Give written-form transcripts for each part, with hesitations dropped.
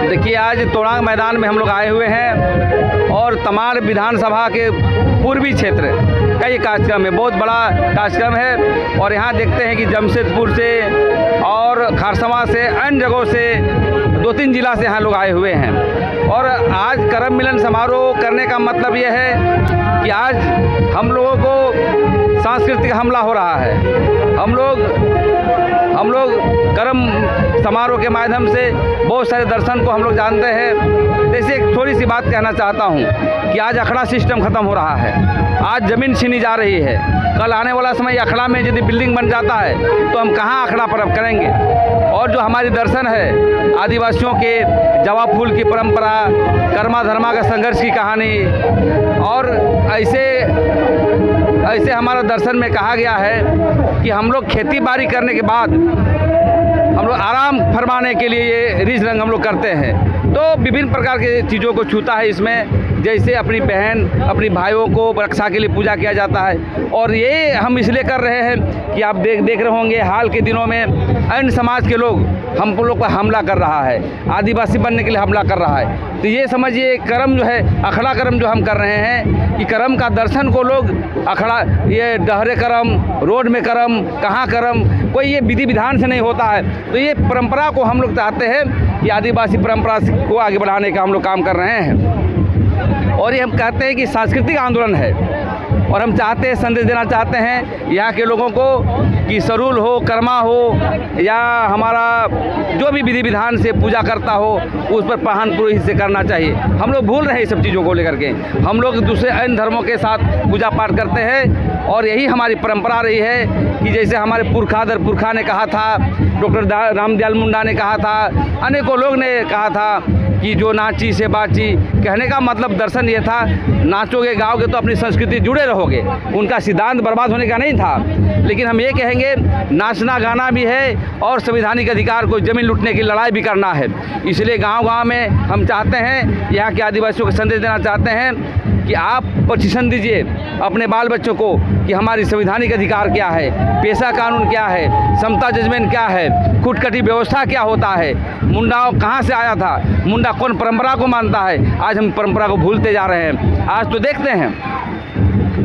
देखिए, आज तोड़ांग मैदान में हम लोग आए हुए हैं और तमाड़ विधानसभा के पूर्वी क्षेत्र कई कार्यक्रम है, बहुत बड़ा कार्यक्रम है। और यहाँ देखते हैं कि जमशेदपुर से और खारसवा से अन्य जगहों से 2-3 जिला से यहाँ लोग आए हुए हैं। और आज करम मिलन समारोह करने का मतलब यह है कि आज हम लोगों को सांस्कृतिक हमला हो रहा है। हम लोग करम समारोह के माध्यम से बहुत सारे दर्शन को हम लोग जानते हैं। जैसे एक थोड़ी सी बात कहना चाहता हूँ कि आज अखड़ा सिस्टम ख़त्म हो रहा है, आज ज़मीन छीनी जा रही है। कल आने वाला समय अखड़ा में यदि बिल्डिंग बन जाता है तो हम कहाँ अखड़ा पर्व करेंगे। और जो हमारी दर्शन है, आदिवासियों के जवा फूल की परंपरा, कर्मा धर्मा का संघर्ष की कहानी, और ऐसे हमारा दर्शन में कहा गया है कि हम लोग खेती बाड़ी करने के बाद हम लोग आराम फरमाने के लिए ये रीझ रंग हम लोग करते हैं। तो विभिन्न प्रकार के चीज़ों को छूता है इसमें, जैसे अपनी बहन अपनी भाइयों को रक्षा के लिए पूजा किया जाता है। और ये हम इसलिए कर रहे हैं कि आप देख रहे होंगे हाल के दिनों में अन्य समाज के लोग हम लोग पर हमला कर रहा है, आदिवासी बनने के लिए हमला कर रहा है। तो ये समझिए करम जो है, अखड़ा करम जो हम कर रहे हैं कि करम का दर्शन को लोग अखड़ा, ये डहरे करम, रोड में करम, कहाँ करम, कोई ये विधि विधान से नहीं होता है। तो ये परंपरा को हम लोग चाहते हैं कि आदिवासी परंपरा को आगे बढ़ाने का हम लोग काम कर रहे हैं। और ये हम कहते हैं कि सांस्कृतिक आंदोलन है, और हम चाहते हैं, संदेश देना चाहते हैं यहाँ के लोगों को कि सरूल हो, कर्मा हो, या हमारा जो भी विधि विधान से पूजा करता हो उस पर प्रधान पुरोहित से करना चाहिए। हम लोग भूल रहे हैं सब चीज़ों को लेकर के। हम लोग दूसरे अन्य धर्मों के साथ पूजा पाठ करते हैं, और यही हमारी परंपरा रही है कि जैसे हमारे पुरखा ने कहा था, डॉक्टर रामदयाल मुंडा ने कहा था, अनेकों लोग ने कहा था कि जो नाची से बाची। कहने का मतलब दर्शन ये था, नाचोगे गाओगे तो अपनी संस्कृति जुड़े रहोगे। उनका सिद्धांत बर्बाद होने का नहीं था। लेकिन हम ये कहेंगे, नाचना गाना भी है और संवैधानिक अधिकार को ज़मीन लूटने की लड़ाई भी करना है। इसलिए गांव-गांव में हम चाहते हैं, यहाँ के आदिवासियों को संदेश देना चाहते हैं कि आप प्रशिक्षण दीजिए अपने बाल बच्चों को कि हमारी संवैधानिक अधिकार क्या है, पेशा कानून क्या है, समता जजमेंट क्या है, खुदकटी व्यवस्था क्या होता है, मुंडा कहाँ से आया था, मुंडा कौन परंपरा को मानता है। आज हम परंपरा को भूलते जा रहे हैं। आज तो देखते हैं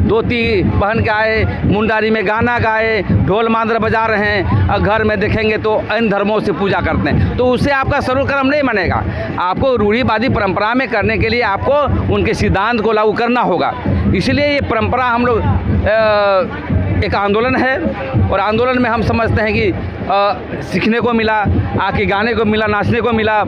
धोती पहन के आए, मुंडारी में गाना गाए, ढोल मांदरा बजा रहे हैं, और घर में देखेंगे तो अन्य धर्मों से पूजा करते हैं। तो उससे आपका सरूल कर्म नहीं बनेगा। आपको रूढ़िवादी परंपरा में करने के लिए आपको उनके सिद्धांत को लागू करना होगा। इसलिए ये परंपरा हम लोग एक आंदोलन है, और आंदोलन में हम समझते हैं कि सीखने को मिला, आके गाने को मिला, नाचने को मिला।